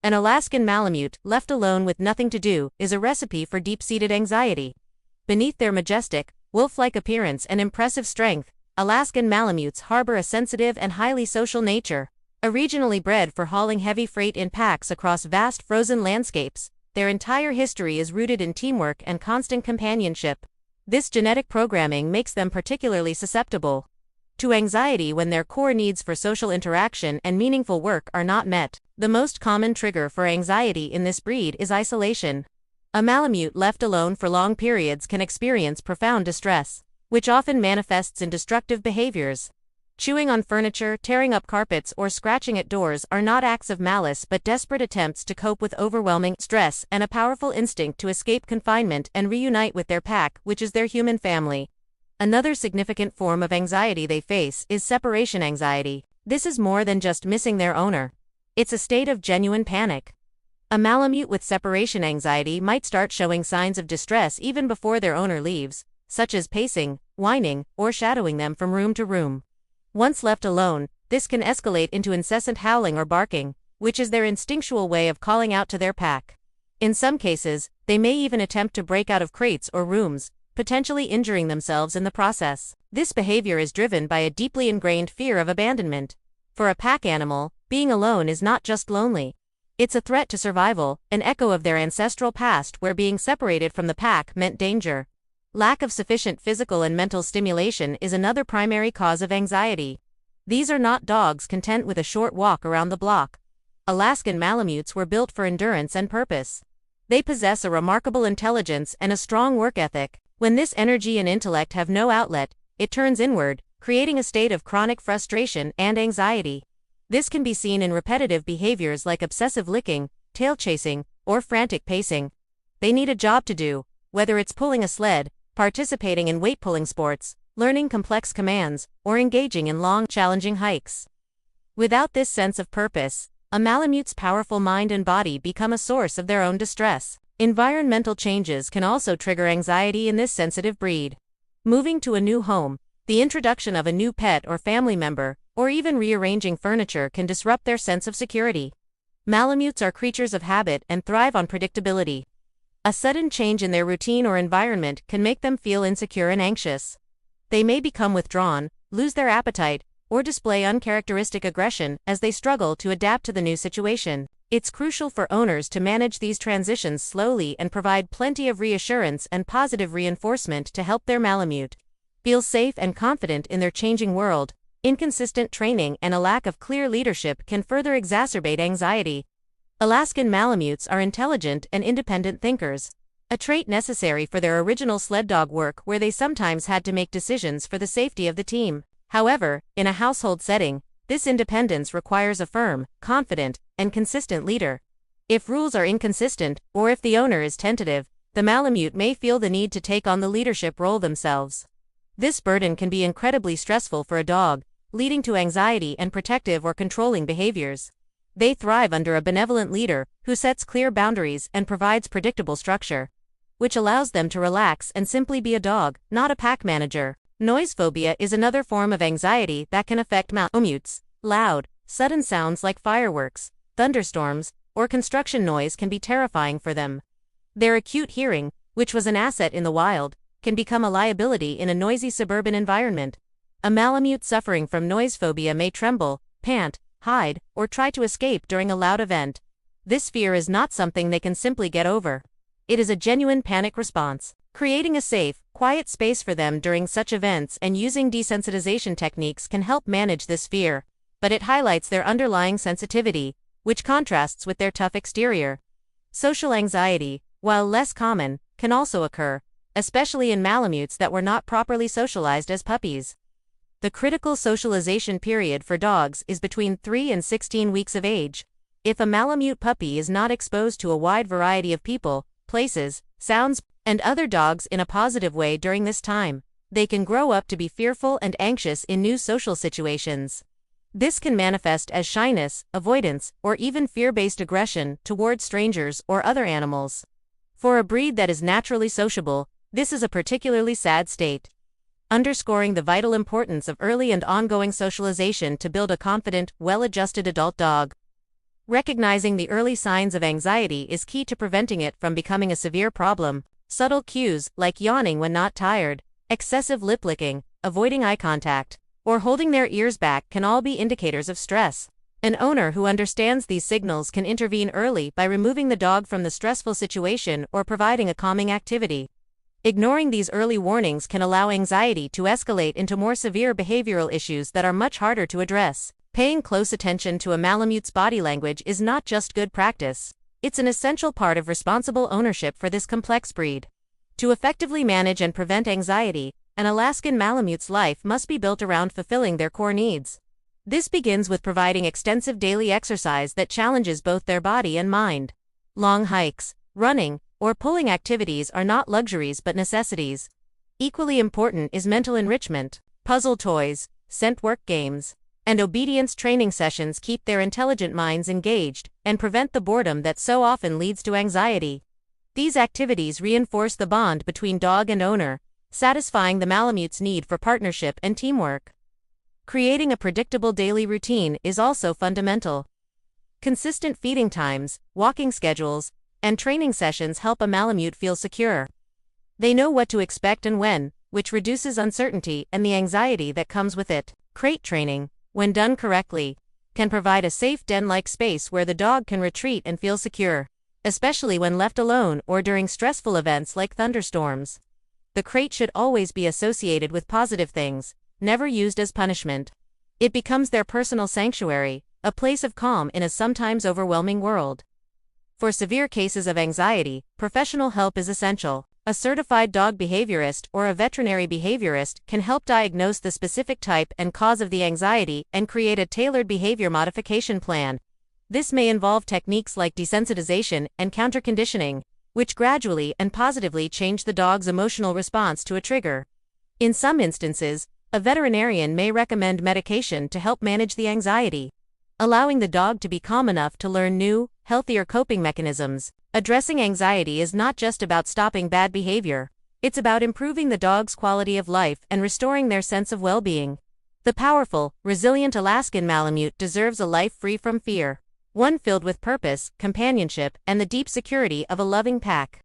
An Alaskan Malamute, left alone with nothing to do, is a recipe for deep-seated anxiety. Beneath their majestic, wolf-like appearance and impressive strength, Alaskan Malamutes harbor a sensitive and highly social nature. Originally bred for hauling heavy freight in packs across vast frozen landscapes, their entire history is rooted in teamwork and constant companionship. This genetic programming makes them particularly susceptible to anxiety when their core needs for social interaction and meaningful work are not met. The most common trigger for anxiety in this breed is isolation. A Malamute left alone for long periods can experience profound distress, which often manifests in destructive behaviors. Chewing on furniture, tearing up carpets, or scratching at doors are not acts of malice but desperate attempts to cope with overwhelming stress and a powerful instinct to escape confinement and reunite with their pack, which is their human family. Another significant form of anxiety they face is separation anxiety. This is more than just missing their owner. It's a state of genuine panic. A Malamute with separation anxiety might start showing signs of distress even before their owner leaves, such as pacing, whining, or shadowing them from room to room. Once left alone, this can escalate into incessant howling or barking, which is their instinctual way of calling out to their pack. In some cases, they may even attempt to break out of crates or rooms, potentially injuring themselves in the process. This behavior is driven by a deeply ingrained fear of abandonment. For a pack animal, being alone is not just lonely. It's a threat to survival, an echo of their ancestral past where being separated from the pack meant danger. Lack of sufficient physical and mental stimulation is another primary cause of anxiety. These are not dogs content with a short walk around the block. Alaskan Malamutes were built for endurance and purpose. They possess a remarkable intelligence and a strong work ethic. When this energy and intellect have no outlet, it turns inward, creating a state of chronic frustration and anxiety. This can be seen in repetitive behaviors like obsessive licking, tail chasing, or frantic pacing. They need a job to do, whether it's pulling a sled, participating in weight-pulling sports, learning complex commands, or engaging in long, challenging hikes. Without this sense of purpose, a Malamute's powerful mind and body become a source of their own distress. Environmental changes can also trigger anxiety in this sensitive breed. Moving to a new home, the introduction of a new pet or family member, or even rearranging furniture can disrupt their sense of security. Malamutes are creatures of habit and thrive on predictability. A sudden change in their routine or environment can make them feel insecure and anxious. They may become withdrawn, lose their appetite, or display uncharacteristic aggression as they struggle to adapt to the new situation. It's crucial for owners to manage these transitions slowly and provide plenty of reassurance and positive reinforcement to help their Malamute feel safe and confident in their changing world. Inconsistent training and a lack of clear leadership can further exacerbate anxiety. Alaskan Malamutes are intelligent and independent thinkers, a trait necessary for their original sled dog work where they sometimes had to make decisions for the safety of the team. However, in a household setting, this independence requires a firm, confident, and consistent leader. If rules are inconsistent, or if the owner is tentative, the Malamute may feel the need to take on the leadership role themselves. This burden can be incredibly stressful for a dog, leading to anxiety and protective or controlling behaviors. They thrive under a benevolent leader who sets clear boundaries and provides predictable structure, which allows them to relax and simply be a dog, not a pack manager. Noise phobia is another form of anxiety that can affect Malamutes. Loud, sudden sounds like fireworks, thunderstorms, or construction noise can be terrifying for them. Their acute hearing, which was an asset in the wild, can become a liability in a noisy suburban environment. A Malamute suffering from noise phobia may tremble, pant, hide, or try to escape during a loud event. This fear is not something they can simply get over. It is a genuine panic response. Creating a safe, quiet space for them during such events and using desensitization techniques can help manage this fear, but it highlights their underlying sensitivity, which contrasts with their tough exterior. Social anxiety, while less common, can also occur, especially in Malamutes that were not properly socialized as puppies. The critical socialization period for dogs is between 3 and 16 weeks of age. If a Malamute puppy is not exposed to a wide variety of people, places, sounds, and other dogs in a positive way during this time, they can grow up to be fearful and anxious in new social situations. This can manifest as shyness, avoidance, or even fear-based aggression toward strangers or other animals. For a breed that is naturally sociable, this is a particularly sad state, underscoring the vital importance of early and ongoing socialization to build a confident, well-adjusted adult dog. Recognizing the early signs of anxiety is key to preventing it from becoming a severe problem. Subtle cues, like yawning when not tired, excessive lip licking, avoiding eye contact, or holding their ears back can all be indicators of stress. An owner who understands these signals can intervene early by removing the dog from the stressful situation or providing a calming activity. Ignoring these early warnings can allow anxiety to escalate into more severe behavioral issues that are much harder to address. Paying close attention to a Malamute's body language is not just good practice. It's an essential part of responsible ownership for this complex breed. To effectively manage and prevent anxiety, an Alaskan Malamute's life must be built around fulfilling their core needs. This begins with providing extensive daily exercise that challenges both their body and mind. Long hikes, running, or pulling activities are not luxuries but necessities. Equally important is mental enrichment. Puzzle toys, scent work games, and obedience training sessions keep their intelligent minds engaged and prevent the boredom that so often leads to anxiety. These activities reinforce the bond between dog and owner, satisfying the Malamute's need for partnership and teamwork. Creating a predictable daily routine is also fundamental. Consistent feeding times, walking schedules, and training sessions help a Malamute feel secure. They know what to expect and when, which reduces uncertainty and the anxiety that comes with it. Crate training, when done correctly, can provide a safe den-like space where the dog can retreat and feel secure, especially when left alone or during stressful events like thunderstorms. The crate should always be associated with positive things, never used as punishment. It becomes their personal sanctuary, a place of calm in a sometimes overwhelming world. For severe cases of anxiety, professional help is essential. A certified dog behaviorist or a veterinary behaviorist can help diagnose the specific type and cause of the anxiety and create a tailored behavior modification plan. This may involve techniques like desensitization and counterconditioning, which gradually and positively change the dog's emotional response to a trigger. In some instances, a veterinarian may recommend medication to help manage the anxiety, allowing the dog to be calm enough to learn new, healthier coping mechanisms. Addressing anxiety is not just about stopping bad behavior, it's about improving the dog's quality of life and restoring their sense of well-being. The powerful, resilient Alaskan Malamute deserves a life free from fear, one filled with purpose, companionship, and the deep security of a loving pack.